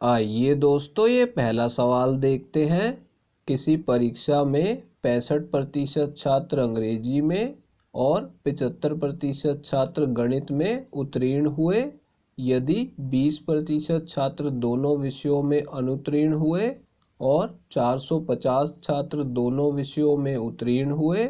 आइए दोस्तों, ये पहला सवाल देखते हैं। किसी परीक्षा में 65% छात्र अंग्रेजी में और 75% छात्र गणित में उत्तीर्ण हुए। यदि 20% छात्र दोनों विषयों में अनुत्तीर्ण हुए और 450 छात्र दोनों विषयों में उत्तीर्ण हुए,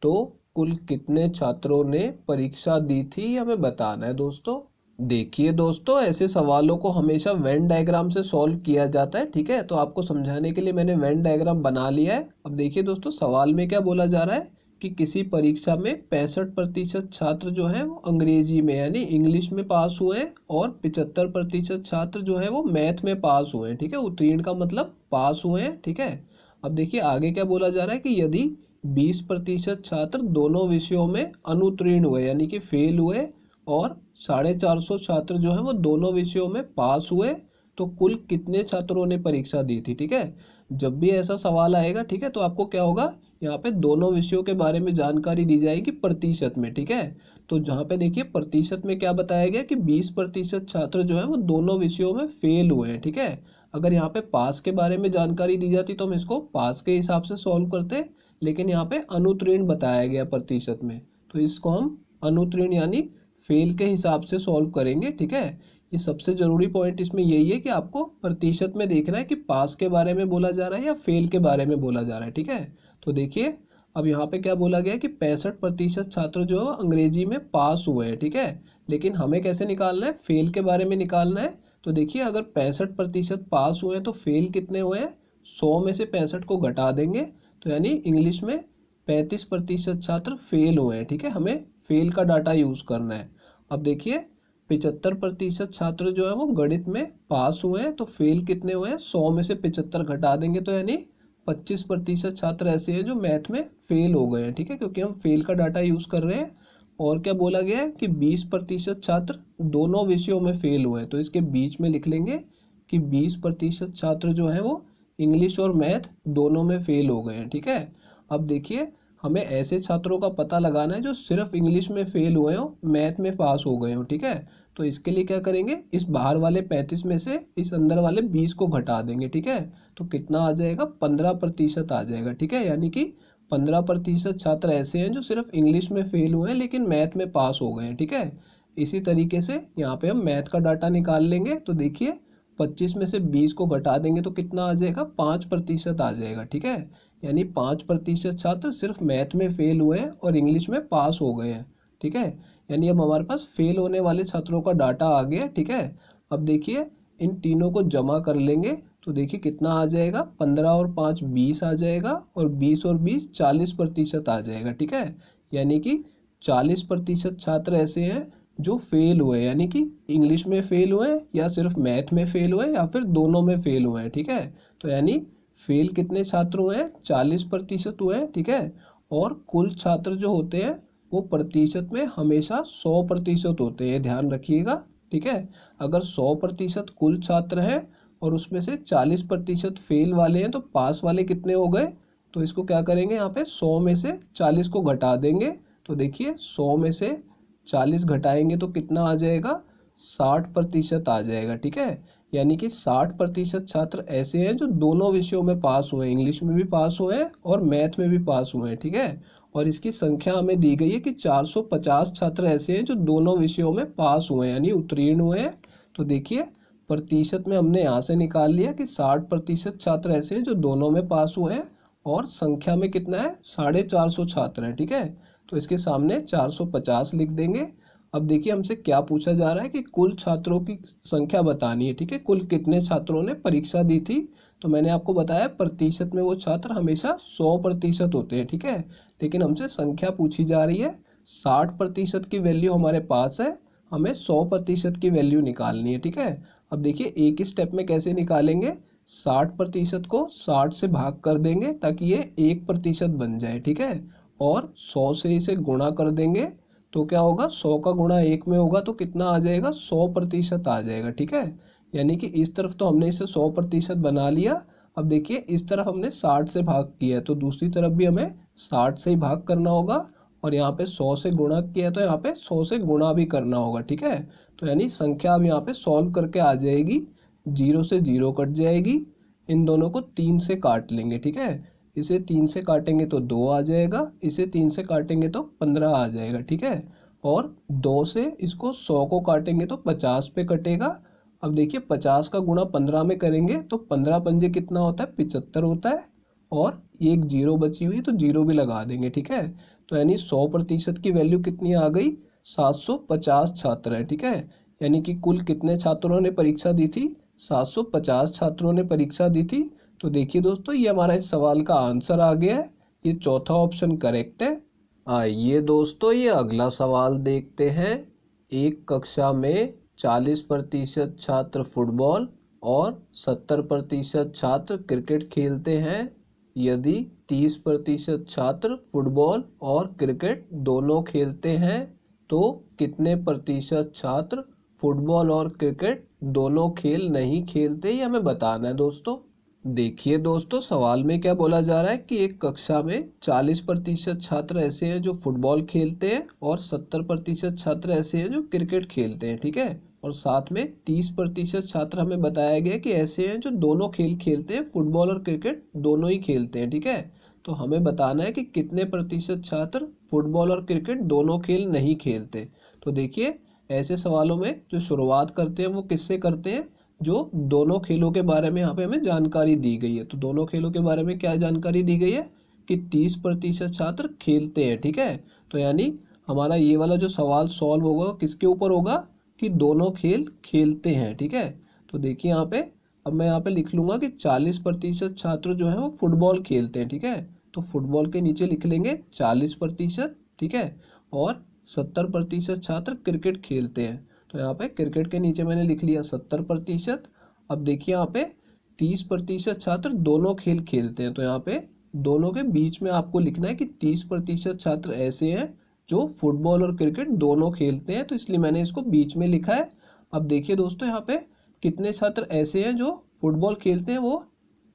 तो कुल कितने छात्रों ने परीक्षा दी थी, हमें बताना है दोस्तों। देखिए दोस्तों, ऐसे सवालों को हमेशा वेन डायग्राम से सॉल्व किया जाता है। ठीक है, तो आपको समझाने के लिए मैंने वेन डायग्राम बना लिया है। अब देखिए दोस्तों, सवाल में क्या बोला जा रहा है कि किसी परीक्षा में 65% छात्र जो है वो अंग्रेजी में यानी इंग्लिश में पास हुए हैं और 75% छात्र जो है वो मैथ में पास हुए हैं। ठीक है, उत्तीर्ण का मतलब पास हुए हैं। ठीक है, अब देखिए आगे क्या बोला जा रहा है कि यदि 20% छात्र दोनों विषयों में अनुत्तीर्ण हुए यानी कि फेल हुए और 450 छात्र जो है वो दोनों विषयों में पास हुए, तो कुल कितने छात्रों ने परीक्षा दी थी। ठीक है, जब भी ऐसा सवाल आएगा, ठीक है, तो आपको क्या होगा, यहाँ पे दोनों विषयों के बारे में जानकारी दी जाएगी प्रतिशत में। ठीक है, तो जहाँ पे देखिए प्रतिशत में क्या बताया गया कि 20% छात्र जो है वो दोनों विषयों में फेल हुए हैं। ठीक है, अगर यहाँ पे पास के बारे में जानकारी दी जाती तो हम इसको पास के हिसाब से सॉल्व करते, लेकिन यहाँ पे अनुत्तीर्ण बताया गया प्रतिशत में, तो इसको हम अनुत्तीर्ण यानी फेल के हिसाब से सॉल्व करेंगे। ठीक है, ये सबसे जरूरी पॉइंट इसमें यही है कि आपको प्रतिशत में देखना है कि पास के बारे में बोला जा रहा है या फेल के बारे में बोला जा रहा है। ठीक है, तो देखिए अब यहाँ पे क्या बोला गया कि 65% छात्र जो है अंग्रेजी में पास हुए हैं। ठीक है, लेकिन हमें कैसे निकालना है, फेल के बारे में निकालना है। तो देखिए अगर 65% पास हुए हैं तो फेल कितने हुए हैं, 100 में से 65 को घटा देंगे, तो यानी इंग्लिश में 35% छात्र फेल हुए हैं। ठीक है, हमें फेल का डाटा यूज करना है। अब देखिए 75% छात्र जो है वो गणित में पास हुए हैं, तो फेल कितने हुए हैं, 100 में से 75 घटा देंगे, तो यानी 25% छात्र ऐसे हैं जो मैथ में फेल हो गए हैं। ठीक है, क्योंकि हम फेल का डाटा यूज कर रहे हैं। और क्या बोला गया है कि 20% छात्र दोनों विषयों में फेल हुए हैं, तो इसके बीच में लिख लेंगे कि 20% छात्र जो है वो इंग्लिश और मैथ दोनों में फेल हो गए हैं। ठीक है, अब देखिए हमें ऐसे छात्रों का पता लगाना है जो सिर्फ इंग्लिश में फेल हुए हो, मैथ में पास हो गए हो। ठीक है, तो इसके लिए क्या करेंगे, इस बाहर वाले 35 में से इस अंदर वाले 20 को घटा देंगे। ठीक है, तो कितना आ जाएगा, 15% आ जाएगा। ठीक है, यानी कि 15% छात्र ऐसे हैं जो सिर्फ इंग्लिश में फेल हुए हैं लेकिन मैथ में पास हो गए हैं। ठीक है, इसी तरीके से यहाँ पे हम मैथ का डाटा निकाल लेंगे। तो देखिए 25 में से 20 को घटा देंगे तो कितना आ जाएगा, 5% आ जाएगा। ठीक है, यानी 5% छात्र सिर्फ मैथ में फेल हुए हैं और इंग्लिश में पास हो गए हैं। ठीक है, यानी अब हमारे पास फेल होने वाले छात्रों का डाटा आ गया। ठीक है, अब देखिए इन तीनों को जमा कर लेंगे, तो देखिए कितना आ जाएगा, 15 और 5 20 आ जाएगा और 20 और 20 40% आ जाएगा। ठीक है, यानी कि 40% छात्र ऐसे हैं जो फेल हुए, यानी कि इंग्लिश में फेल हुए या सिर्फ मैथ में फेल हुए या फिर दोनों में फेल हुए हैं। ठीक है, तो यानी फेल कितने छात्र हुए हैं, 40% हुए हैं। ठीक है, और कुल छात्र जो होते हैं वो प्रतिशत में हमेशा 100% होते हैं, ध्यान रखिएगा। ठीक है, अगर 100% कुल छात्र हैं और उसमें से 40% फेल वाले हैं तो पास वाले कितने हो गए, तो इसको क्या करेंगे, यहाँ पे 100 में से 40 को घटा देंगे। तो देखिए 100 में से 40 घटाएंगे तो कितना आ जाएगा, 60% आ जाएगा। ठीक है, यानी कि 60% छात्र ऐसे हैं जो दोनों विषयों में पास हुए हैं, इंग्लिश में भी पास हुए हैं और मैथ में भी पास हुए हैं। ठीक है, और इसकी संख्या हमें दी गई है कि 450 छात्र ऐसे हैं जो दोनों विषयों में पास हुए हैं यानी उत्तीर्ण हुए हैं। तो देखिए प्रतिशत में हमने यहाँ से निकाल लिया कि 60% छात्र ऐसे हैं जो दोनों में पास हुए हैं और संख्या में कितना है, 450 छात्र हैं। ठीक है, तो इसके सामने 450 लिख देंगे। अब देखिए हमसे क्या पूछा जा रहा है कि कुल छात्रों की संख्या बतानी है। ठीक है, कुल कितने छात्रों ने परीक्षा दी थी, तो मैंने आपको बताया प्रतिशत में वो छात्र हमेशा 100% होते हैं। ठीक है, लेकिन हमसे संख्या पूछी जा रही है, 60% की वैल्यू हमारे पास है, हमें 100% की वैल्यू निकालनी है। ठीक है, अब देखिए एक ही स्टेप में कैसे निकालेंगे, 60% को 60 से भाग कर देंगे ताकि ये 1% बन जाए। ठीक है, और 100 से इसे गुणा कर देंगे तो क्या होगा, 100 का गुणा 1 में होगा तो कितना आ जाएगा, 100% आ जाएगा। ठीक है, यानी कि इस तरफ तो हमने इसे 100% बना लिया। अब देखिए इस तरफ हमने 60 से भाग किया है तो दूसरी तरफ भी हमें 60 से ही भाग करना होगा और यहाँ पे 100 से गुणा किया तो यहाँ पे 100 से गुणा भी करना होगा। ठीक है, तो यानी संख्या अब यहाँ पे सॉल्व करके आ जाएगी जीरो से जीरो कट जाएगी, इन दोनों को 3 से काट लेंगे, ठीक है। इसे 3 से काटेंगे तो 2 आ जाएगा, इसे 3 से काटेंगे तो 15 आ जाएगा, ठीक है। और 2 से इसको 100 को काटेंगे तो 50 पे कटेगा। अब देखिए 50 का गुणा 15 में करेंगे तो 15 पंजे कितना होता है, 75 होता है। और ये एक जीरो बची हुई तो जीरो भी लगा देंगे, ठीक है। तो यानी 100% की वैल्यू कितनी आ गई, 750 छात्र हैं, ठीक है। यानी कि कुल कितने छात्रों ने परीक्षा दी थी, 750 छात्रों ने परीक्षा दी थी। तो देखिए दोस्तों, ये हमारा इस सवाल का आंसर आ गया है, ये चौथा ऑप्शन करेक्ट है। आइए दोस्तों, ये अगला सवाल देखते हैं। एक कक्षा में 40% छात्र फुटबॉल और 70% छात्र क्रिकेट खेलते हैं। यदि 30% छात्र फुटबॉल और क्रिकेट दोनों खेलते हैं तो कितने प्रतिशत छात्र फुटबॉल और क्रिकेट दोनों खेल नहीं खेलते, ये हमें बताना है दोस्तों। देखिए दोस्तों, सवाल में क्या बोला जा रहा है कि एक कक्षा में 40% छात्र ऐसे हैं जो फुटबॉल खेलते हैं और 70% छात्र ऐसे हैं जो क्रिकेट खेलते हैं, ठीक है। और साथ में 30% छात्र हमें बताया गया कि ऐसे हैं जो दोनों खेल खेलते हैं, फुटबॉल और क्रिकेट दोनों ही खेलते हैं, ठीक है। तो हमें बताना है कि कितने प्रतिशत छात्र फुटबॉल और क्रिकेट दोनों खेल नहीं खेलते। तो देखिए, ऐसे सवालों में जो शुरुआत करते हैं वो किससे करते हैं, जो दोनों खेलों के बारे में यहाँ पे हमें जानकारी दी गई है। तो दोनों खेलों के बारे में क्या जानकारी दी गई है कि 30% छात्र खेलते हैं, ठीक है। तो यानी हमारा ये वाला जो सवाल सॉल्व होगा किसके ऊपर होगा कि दोनों खेल खेलते हैं, ठीक है। तो देखिए यहाँ पे, अब मैं यहाँ पे लिख लूँगा कि 40% छात्र जो है वो फुटबॉल खेलते हैं, ठीक है। तो फुटबॉल के नीचे लिख लेंगे 40%, ठीक है। और 70% छात्र क्रिकेट खेलते हैं, तो यहाँ पे क्रिकेट के नीचे मैंने लिख लिया 70%। अब देखिए यहाँ पे 30% छात्र दोनों खेल खेलते हैं, तो यहाँ पे दोनों के बीच में आपको लिखना है कि 30% छात्र ऐसे हैं जो फुटबॉल और क्रिकेट दोनों खेलते हैं, तो इसलिए मैंने इसको बीच में लिखा है। अब देखिए दोस्तों, यहाँ पे कितने छात्र ऐसे हैं जो फुटबॉल खेलते हैं, वो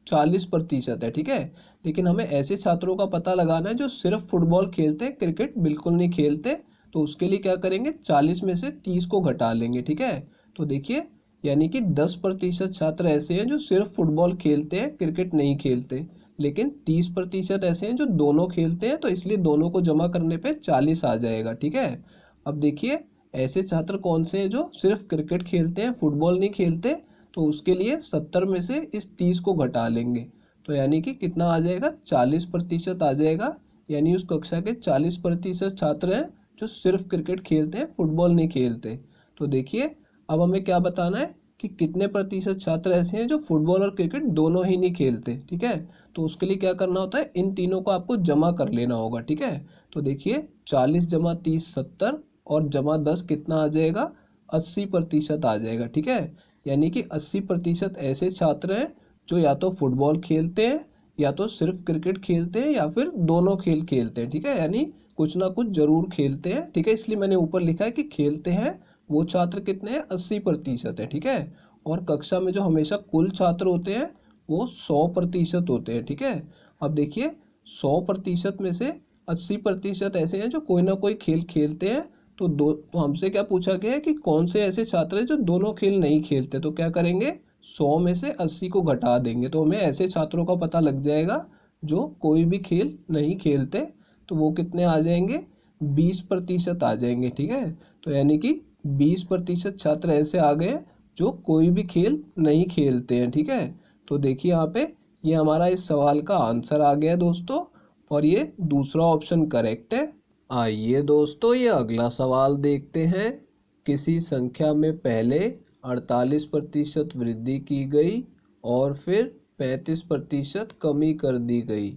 40% है, ठीक है। लेकिन हमें ऐसे छात्रों का पता लगाना है जो सिर्फ फुटबॉल खेलते हैं, क्रिकेट बिल्कुल नहीं खेलते। तो उसके लिए क्या करेंगे, 40 में से 30 को घटा लेंगे, ठीक है। तो देखिए, यानी कि 10% छात्र ऐसे हैं जो सिर्फ फुटबॉल खेलते हैं, क्रिकेट नहीं खेलते। लेकिन 30% ऐसे हैं जो दोनों खेलते हैं, तो इसलिए दोनों को जमा करने पे 40 आ जाएगा, ठीक है। अब देखिए, ऐसे छात्र कौन से हैं जो सिर्फ क्रिकेट खेलते हैं, फुटबॉल नहीं खेलते। तो उसके लिए 70 में से इस 30 को घटा लेंगे, तो यानी कि कितना आ जाएगा, 40% आ जाएगा। यानी उस कक्षा के 40% छात्र हैं जो सिर्फ क्रिकेट खेलते हैं, फुटबॉल नहीं खेलते। तो देखिए, अब हमें क्या बताना है कि कितने प्रतिशत छात्र ऐसे हैं जो फुटबॉल और क्रिकेट दोनों ही नहीं खेलते, ठीक है। तो उसके लिए क्या करना होता है, इन तीनों को आपको जमा कर लेना होगा, ठीक है। तो देखिए, 40 जमा 30 70 और जमा 10 कितना आ जाएगा, 80% आ जाएगा, ठीक है। यानी कि 80% ऐसे छात्र हैं जो या तो फुटबॉल खेलते हैं, या तो सिर्फ क्रिकेट खेलते हैं, या फिर दोनों खेल खेलते हैं, ठीक है। यानी कुछ ना कुछ जरूर खेलते हैं, ठीक है। इसलिए मैंने ऊपर लिखा है कि खेलते हैं वो छात्र कितने हैं, 80% है, ठीक है। और कक्षा में जो हमेशा कुल छात्र होते हैं वो 100% होते हैं, ठीक है। अब देखिए, 100% में से 80% ऐसे हैं जो कोई ना कोई खेल खेलते हैं। तो हमसे क्या पूछा गया है कि कौन से ऐसे छात्र हैं जो दोनों खेल नहीं खेलते। तो क्या करेंगे, 100 में से 80 को घटा देंगे, तो हमें ऐसे छात्रों का पता लग जाएगा जो कोई भी खेल नहीं खेलते। तो वो कितने आ जाएंगे, 20% आ जाएंगे, ठीक है। तो यानी कि 20% छात्र ऐसे आ गए जो कोई भी खेल नहीं खेलते हैं, ठीक है। तो देखिए यहाँ पे, ये हमारा इस सवाल का आंसर आ गया दोस्तों, और ये दूसरा ऑप्शन करेक्ट है। आइए दोस्तों, ये अगला सवाल देखते हैं। किसी संख्या में पहले 48% वृद्धि की गई और फिर 35% कमी कर दी गई,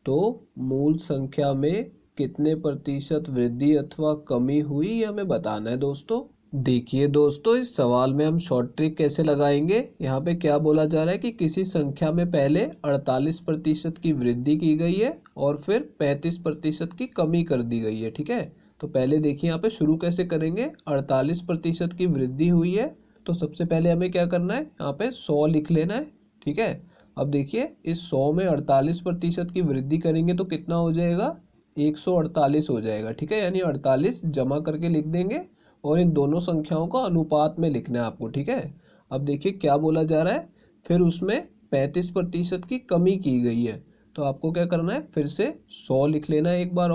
तो मूल संख्या में कितने प्रतिशत वृद्धि अथवा कमी हुई, ये हमें बताना है दोस्तों। देखिए दोस्तों, इस सवाल में हम शॉर्ट ट्रिक कैसे लगाएंगे। यहाँ पे क्या बोला जा रहा है कि किसी संख्या में पहले 48% की वृद्धि की गई है और फिर 35% की कमी कर दी गई है, ठीक है। तो पहले देखिए यहाँ पे शुरू कैसे करेंगे, 48% की वृद्धि हुई है, तो सबसे पहले हमें क्या करना है, यहाँ पे 100 लिख लेना है, ठीक है। अब देखिए, इस 100 में 48% की वृद्धि करेंगे तो कितना हो जाएगा, 148 हो जाएगा, ठीक है। यानी 48 जमा करके लिख देंगे और इन दोनों संख्याओं को अनुपात में लिखना है आपको, ठीक है। अब देखिए क्या बोला जा रहा है, फिर उसमें 35% की कमी की गई है। तो आपको क्या करना है, फिर से 100 लिख लेना है एक बार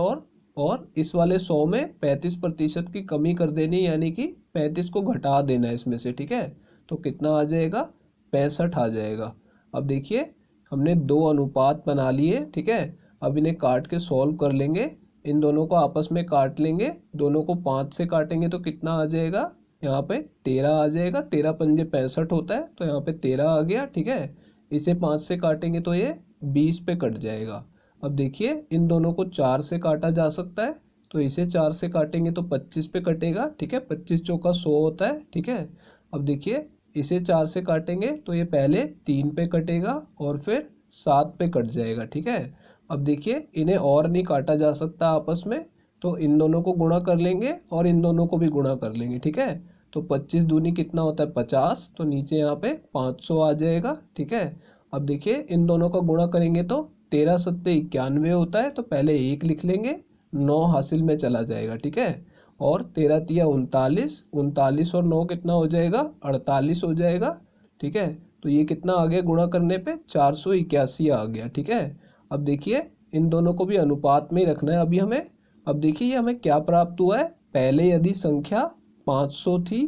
और इस वाले 100 में 35% की कमी कर देनी, यानी कि 35 को घटा देना है इसमें से, ठीक है। तो कितना आ जाएगा, 65 आ जाएगा। अब देखिए हमने दो अनुपात बना लिए, ठीक है। अब इन्हें काट के सॉल्व कर लेंगे, इन दोनों को आपस में काट लेंगे, दोनों को 5 से काटेंगे तो कितना आ जाएगा, यहाँ पे 13 आ जाएगा। 13 पंजे 65 होता है, तो यहाँ पे 13 आ गया, ठीक है। इसे 5 से काटेंगे तो ये 20 पे कट जाएगा। अब देखिए इन दोनों को 4 से काटा जा सकता है, तो इसे 4 से काटेंगे तो 25 पे कटेगा, ठीक है। 25 चौका 100 होता है, ठीक है। अब देखिए इसे 4 से काटेंगे तो ये पहले 3 पे कटेगा और फिर 7 पे कट जाएगा, ठीक है। अब देखिए इन्हें और नहीं काटा जा सकता आपस में, तो इन दोनों को गुणा कर लेंगे और इन दोनों को भी गुणा कर लेंगे, ठीक है। तो 25 दूनी कितना होता है 50, तो नीचे यहाँ पे 500 आ जाएगा, ठीक है। अब देखिए इन दोनों का गुणा करेंगे तो 13 सत्ते 91 होता है, तो पहले 1 लिख लेंगे, 9 हासिल में चला जाएगा, ठीक है। और 13 तिया 39, 39 और 9 कितना हो जाएगा, 48 हो जाएगा, ठीक है। तो ये कितना आ गया गुणा करने पे, 481 आ गया, ठीक है। अब देखिए इन दोनों को भी अनुपात में ही रखना है अभी हमें। अब देखिए ये हमें क्या प्राप्त हुआ है, पहले यदि संख्या 500 थी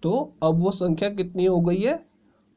तो अब वो संख्या कितनी हो गई है,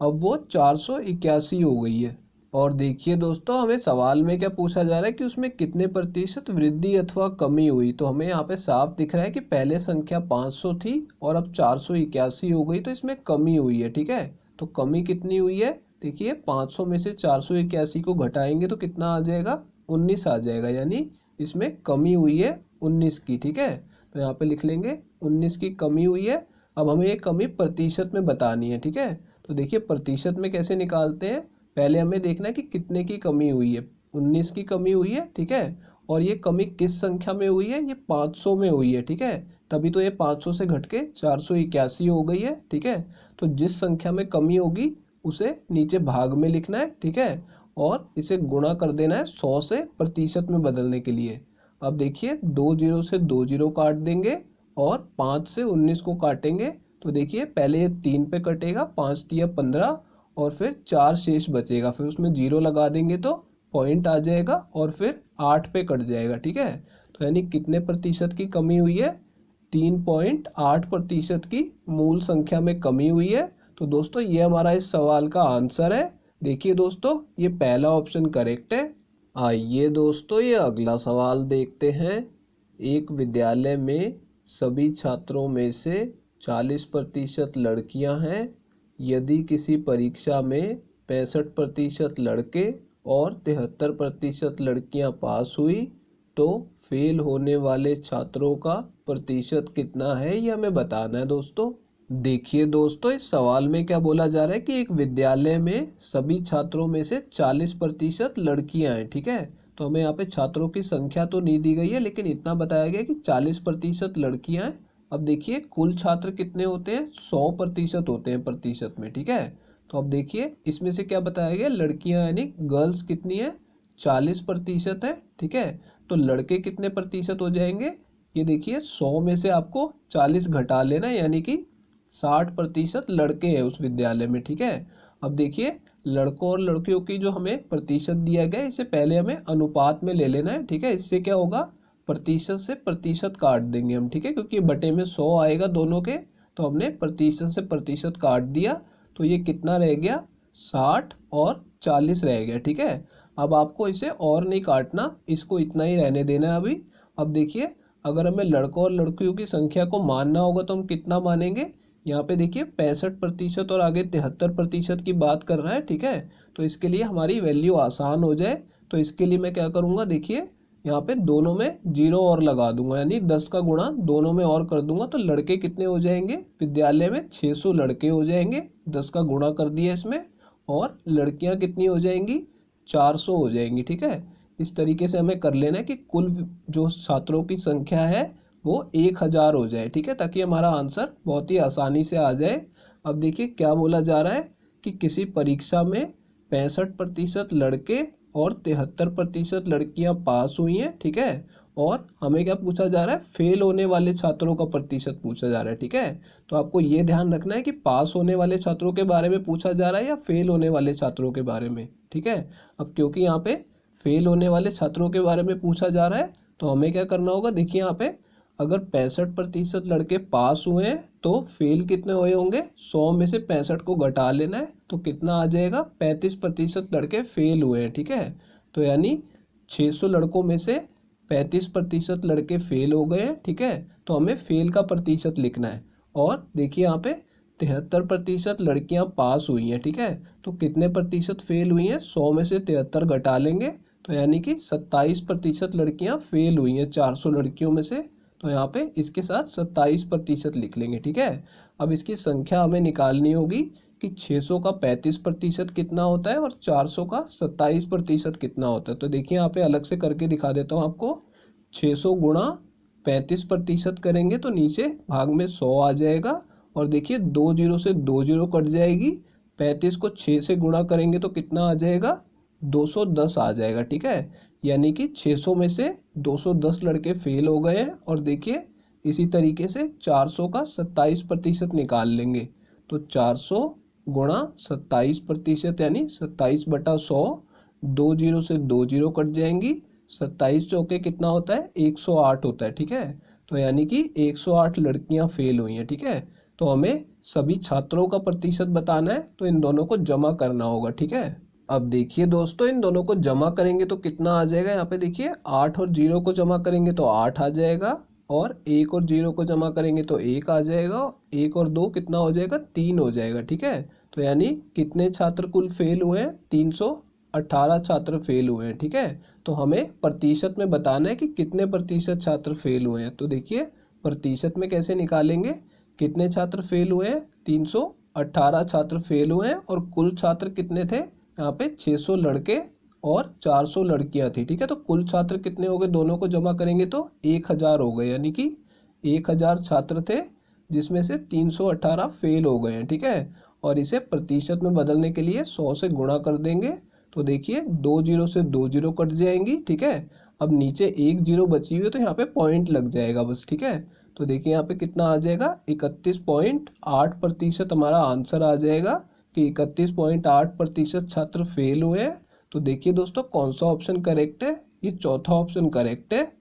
अब वो 481 हो गई है। और देखिए दोस्तों हमें सवाल में क्या पूछा जा रहा है कि उसमें कितने प्रतिशत वृद्धि अथवा कमी हुई। तो हमें यहाँ पे साफ दिख रहा है कि पहले संख्या 500 थी और अब 481 हो गई, तो इसमें कमी हुई है, ठीक है। तो कमी कितनी हुई है, देखिए 500 में से 481 को घटाएंगे तो कितना आ जाएगा, 19 आ जाएगा, यानी इसमें कमी हुई है 19 की, ठीक है। तो यहाँ पे लिख लेंगे 19 की कमी हुई है। अब हमें ये कमी प्रतिशत में बतानी है, ठीक है। तो देखिए प्रतिशत में कैसे निकालते हैं, पहले हमें देखना है कि कितने की कमी हुई है, 19 की कमी हुई है, ठीक है। और ये कमी किस संख्या में हुई है, ये 500 में हुई है, ठीक है। तभी तो ये 500 से घट के 481 हो गई है, ठीक है। तो जिस संख्या में कमी होगी उसे नीचे भाग में लिखना है, ठीक है। और इसे गुणा कर देना है 100 से प्रतिशत में बदलने के लिए। अब देखिए 2 जीरो से 2 जीरो काट देंगे और 5 से 19 को काटेंगे, तो देखिए पहले ये 3 पे कटेगा, 5 तिया 15 और फिर 4 शेष बचेगा, फिर उसमें जीरो लगा देंगे तो पॉइंट आ जाएगा और फिर 8 पे कट जाएगा, ठीक है। तो यानी कितने प्रतिशत की कमी हुई है, 3.8% की मूल संख्या में कमी हुई है। तो दोस्तों ये हमारा इस सवाल का आंसर है। देखिए दोस्तों ये पहला ऑप्शन करेक्ट है। आइए दोस्तों ये अगला सवाल देखते हैं। एक विद्यालय में सभी छात्रों में से 40% लड़कियां हैं। यदि किसी परीक्षा में 65% लड़के और 73% लड़कियां पास हुई तो फेल होने वाले छात्रों का प्रतिशत कितना है, ये हमें बताना है दोस्तों। देखिए दोस्तों इस सवाल में क्या बोला जा रहा है कि एक विद्यालय में सभी छात्रों में से 40% लड़कियां हैं, ठीक है। तो हमें यहाँ पे छात्रों की संख्या तो नहीं दी गई है, लेकिन इतना बताया गया कि 40% लड़कियां हैं। अब देखिए कुल छात्र कितने होते हैं, 100% होते हैं प्रतिशत में, ठीक है। तो अब देखिए इसमें से क्या बताया गया, लड़कियां यानी गर्ल्स कितनी है, 40% है, ठीक है। तो लड़के कितने प्रतिशत हो जाएंगे, ये देखिए 100 में से आपको 40 घटा लेना, यानी कि 60% लड़के हैं उस विद्यालय में, ठीक है। अब देखिए लड़कों और लड़कियों की जो हमें प्रतिशत दिया गया है इसे पहले हमें अनुपात में ले लेना है, ठीक है। इससे क्या होगा, प्रतिशत से प्रतिशत काट देंगे हम, ठीक है, क्योंकि बटे में 100 आएगा दोनों के, तो हमने प्रतिशत से प्रतिशत काट दिया, तो ये कितना रह गया, 60 और 40 रह गया, ठीक है। अब आपको इसे और नहीं काटना, इसको इतना ही रहने देना है अभी। अब देखिए अगर हमें लड़कों और लड़कियों की संख्या को मानना होगा तो हम कितना मानेंगे, यहाँ पे देखिए 65% और आगे 73% की बात कर रहा है, ठीक है। तो इसके लिए हमारी वैल्यू आसान हो जाए तो इसके लिए मैं क्या करूँगा, देखिए यहाँ पे दोनों में जीरो और लगा दूंगा, यानी 10 का गुणा दोनों में और कर दूंगा, तो लड़के कितने हो जाएंगे, विद्यालय में 600 लड़के हो जाएंगे, 10 का गुणा कर दिया इसमें। और लड़कियां कितनी हो जाएंगी, 400 हो जाएंगी, ठीक है। इस तरीके से हमें कर लेना है कि कुल जो छात्रों की संख्या है वो 1000 हो जाए, ठीक है, ताकि हमारा आंसर बहुत ही आसानी से आ जाए। अब देखिए क्या बोला जा रहा है कि किसी परीक्षा में 65% लड़के और 73% लड़कियां पास हुई हैं, ठीक है। और हमें क्या पूछा जा रहा है, फेल होने वाले छात्रों का प्रतिशत पूछा जा रहा है। ठीक है, तो आपको ये ध्यान रखना है कि पास होने वाले छात्रों के बारे में पूछा जा रहा है या फेल होने वाले छात्रों के बारे में। ठीक है, अब क्योंकि यहाँ पे फेल होने वाले छात्रों के बारे में पूछा जा रहा है तो हमें क्या करना होगा, देखिए यहाँ पे अगर 65% लड़के पास हुए हैं तो फेल कितने हुए होंगे, 100 में से 65 को घटा लेना है तो कितना आ जाएगा, 35% लड़के फेल हुए हैं। ठीक है, तो यानी 600 लड़कों में से 35% लड़के फेल हो गए हैं। ठीक है, तो हमें फेल का प्रतिशत लिखना है। और देखिए यहाँ पे 73% लड़कियां पास हुई हैं। ठीक है, तो कितने प्रतिशत फेल हुई हैं, 100 में से 73 घटा लेंगे तो यानी कि 27% लड़कियां फेल हुई हैं 400 लड़कियों में से। तो यहाँ पे इसके साथ 27% लिख लेंगे। ठीक है, अब इसकी संख्या हमें निकालनी होगी कि 600 का 35% कितना होता है और 400 का 27% कितना होता है। तो देखिए यहाँ पे अलग से करके दिखा देता हूँ आपको। 600 गुणा 35% करेंगे तो नीचे भाग में 100 आ जाएगा और देखिए 2 जीरो से 2 जीरो कट जाएगी। 35 को 6 से गुणा करेंगे तो कितना आ जाएगा, 210 आ जाएगा। ठीक है, यानी कि 600 में से 210 लड़के फेल हो गए हैं। और देखिए इसी तरीके से 400 का 27% निकाल लेंगे तो 400 गुणा 27% यानी 27/100। 2 जीरो से 2 जीरो कट जाएंगी, 27 चौके कितना होता है, 108 होता है। ठीक है, तो यानी कि 108 लड़कियां फेल हुई हैं। ठीक है, तो हमें सभी छात्रों का प्रतिशत बताना है तो इन दोनों को जमा करना होगा। ठीक है, अब देखिए दोस्तों इन दोनों को जमा करेंगे तो कितना आ जाएगा, यहाँ पे देखिए 8 और 0 को जमा करेंगे तो 8 आ जाएगा और 1 और 0 को जमा करेंगे तो 1 आ जाएगा। 1 और 2 कितना हो जाएगा, 3 हो जाएगा। ठीक है, तो यानी कितने छात्र कुल फेल हुए हैं, 318 छात्र फेल हुए हैं। ठीक है, तो हमें प्रतिशत में बताना है कि कितने प्रतिशत छात्र फेल हुए हैं। तो देखिए प्रतिशत में कैसे निकालेंगे, कितने छात्र फेल हुए हैं, 318 छात्र फेल हुए हैं और कुल छात्र कितने थे, यहाँ पे 600 लड़के और 400 लड़कियां थी। ठीक है, तो कुल छात्र कितने हो गए, दोनों को जमा करेंगे तो 1000 हो गए, यानी कि 1000 छात्र थे जिसमें से 318 फेल हो गए हैं। ठीक है, और इसे प्रतिशत में बदलने के लिए 100 से गुणा कर देंगे तो देखिए 2 जीरो से 2 जीरो कट जाएंगी। ठीक है, अब नीचे 1 जीरो बची हुई है तो यहाँ पे पॉइंट लग जाएगा बस। ठीक है, तो देखिए यहाँ पे कितना आ जाएगा, 31.8% हमारा आंसर आ जाएगा कि 31.8% छात्र फेल हुए हैं। तो देखिए दोस्तों कौन सा ऑप्शन करेक्ट है, ये चौथा ऑप्शन करेक्ट है।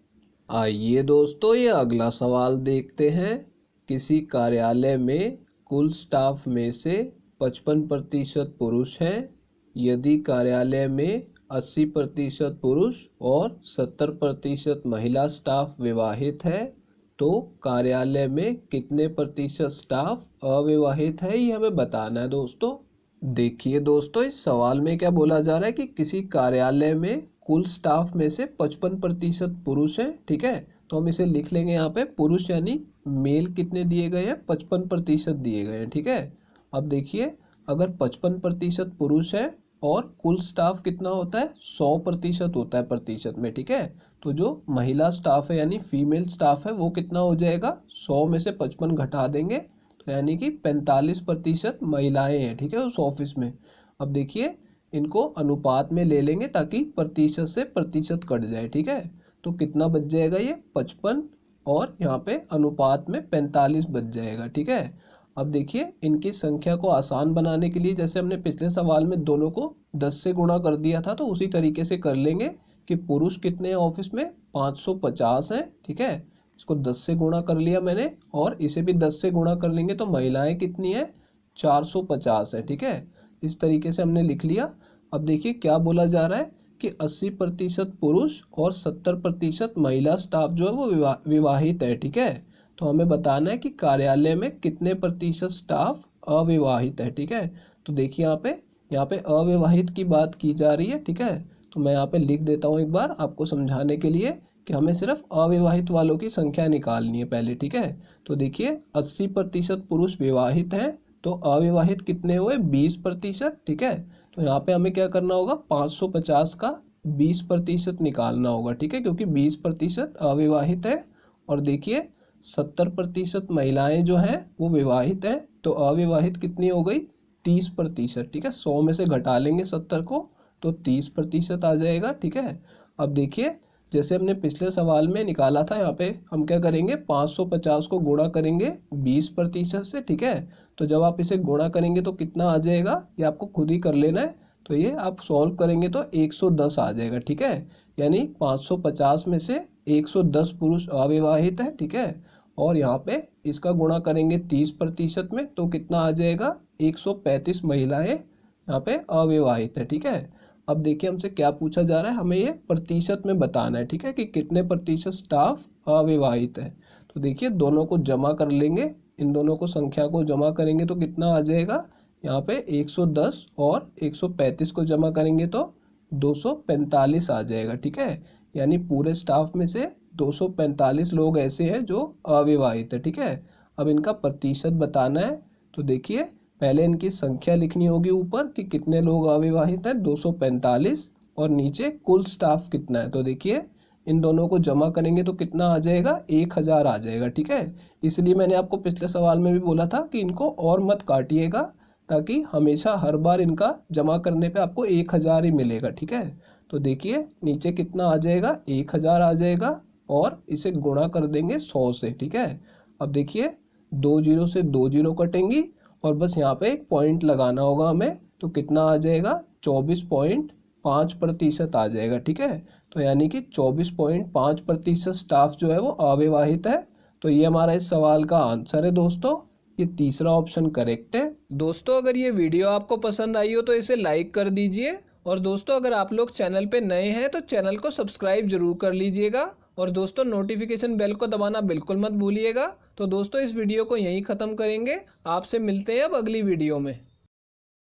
आइए दोस्तों ये अगला सवाल देखते हैं। किसी कार्यालय में कुल स्टाफ में से 55% पुरुष हैं। यदि कार्यालय में 80% पुरुष और 70% महिला स्टाफ विवाहित है तो कार्यालय में कितने प्रतिशत स्टाफ अविवाहित है, ये हमें बताना है दोस्तों। देखिए दोस्तों इस सवाल में क्या बोला जा रहा है कि किसी कार्यालय में कुल स्टाफ में से 55% पुरुष हैं। ठीक है, तो हम इसे लिख लेंगे यहाँ पे, पुरुष यानी मेल कितने दिए गए हैं, 55% दिए गए हैं। ठीक है, अब देखिए अगर 55% पुरुष है और कुल स्टाफ कितना होता है, 100% होता है प्रतिशत में। ठीक है, तो जो महिला स्टाफ है यानी फीमेल स्टाफ है वो कितना हो जाएगा, 100 में से 55 घटा देंगे तो यानी कि 45% महिलाएं हैं। ठीक है, उस ऑफिस में। अब देखिए इनको अनुपात में ले लेंगे ताकि प्रतिशत से प्रतिशत कट जाए। ठीक है, तो कितना बच जाएगा, ये 55 और यहाँ पे अनुपात में 45 बच जाएगा। ठीक है, अब देखिए इनकी संख्या को आसान बनाने के लिए जैसे हमने पिछले सवाल में दोनों को 10 से गुणा कर दिया था तो उसी तरीके से कर लेंगे कि पुरुष कितने हैं ऑफिस में, 550 हैं। ठीक है, इसको 10 से गुणा कर लिया मैंने और इसे भी 10 से गुणा कर लेंगे तो महिलाएं कितनी है, 450 है। ठीक है, इस तरीके से हमने लिख लिया। अब देखिए क्या बोला जा रहा है कि 80% पुरुष और 70% महिला स्टाफ जो है वो विवाहित है। ठीक है, तो हमें बताना है कि कार्यालय में कितने प्रतिशत स्टाफ अविवाहित है। ठीक है, तो देखिए यहाँ पे अविवाहित की बात की जा रही है। ठीक है, तो मैं यहाँ पे लिख देता हूँ एक बार आपको समझाने के लिए कि हमें सिर्फ अविवाहित वालों की संख्या निकालनी है पहले। ठीक है, तो देखिए 80% पुरुष विवाहित हैं तो अविवाहित कितने हुए, 20%। ठीक है, तो यहाँ पे हमें क्या करना होगा, 550 का 20% निकालना होगा। ठीक है, क्योंकि 20% अविवाहित है और देखिए 70% महिलाएं जो हैं वो विवाहित हैं तो अविवाहित कितनी हो गई, 30%। ठीक है, 100 में से घटा लेंगे 70 को तो 30% आ जाएगा। ठीक है, अब देखिए जैसे हमने पिछले सवाल में निकाला था, यहाँ पे हम क्या करेंगे 550 को गुणा करेंगे 20% से, ठीक है। तो जब आप इसे गुणा करेंगे तो कितना आ जाएगा, ये आपको खुद ही कर लेना है। तो ये आप सॉल्व करेंगे तो 110 आ जाएगा, ठीक है। यानी 550 में से 110 पुरुष अविवाहित है, ठीक है। और यहाँ पे इसका गुणा करेंगे 30% में तो कितना आ जाएगा, 135 महिलाएं यहाँ पे अविवाहित है, ठीक है। अब देखिए हमसे क्या पूछा जा रहा है, हमें ये प्रतिशत में बताना है, ठीक है, कि कितने प्रतिशत स्टाफ अविवाहित है। तो देखिए दोनों को जमा कर लेंगे, इन दोनों को संख्या को जमा करेंगे तो कितना आ जाएगा, यहाँ पे 110 और 135 को जमा करेंगे तो 245 आ जाएगा, ठीक है। यानी पूरे स्टाफ में से 245 लोग ऐसे हैं जो अविवाहित है, ठीक है। अब इनका प्रतिशत बताना है। तो देखिए पहले इनकी संख्या लिखनी होगी ऊपर कि कितने लोग अविवाहित हैं, 245, और नीचे कुल स्टाफ कितना है। तो देखिए इन दोनों को जमा करेंगे तो कितना आ जाएगा, 1000 आ जाएगा, ठीक है। इसलिए मैंने आपको पिछले सवाल में भी बोला था कि इनको और मत काटिएगा, ताकि हमेशा हर बार इनका जमा करने पे आपको 1000 ही मिलेगा, ठीक है। तो देखिए नीचे कितना आ जाएगा, 1000 आ जाएगा, और इसे गुणा कर देंगे 100 से, ठीक है। अब देखिए 2 जीरो से 2 जीरो कटेंगी, और बस यहाँ पे एक पॉइंट लगाना होगा हमें। तो कितना आ जाएगा, 24.5% आ जाएगा, ठीक है। तो यानी कि 24.5% स्टाफ जो है वो अविवाहित है। तो ये हमारा इस सवाल का आंसर है दोस्तों, ये तीसरा ऑप्शन करेक्ट है। दोस्तों अगर ये वीडियो आपको पसंद आई हो तो इसे लाइक कर दीजिए, और दोस्तों अगर आप लोग चैनल पे नए हैं तो चैनल को सब्सक्राइब जरूर कर लीजिएगा, और दोस्तों नोटिफिकेशन बेल को दबाना बिल्कुल मत भूलिएगा। तो दोस्तों इस वीडियो को यहीं ख़त्म करेंगे, आपसे मिलते हैं अब अगली वीडियो में।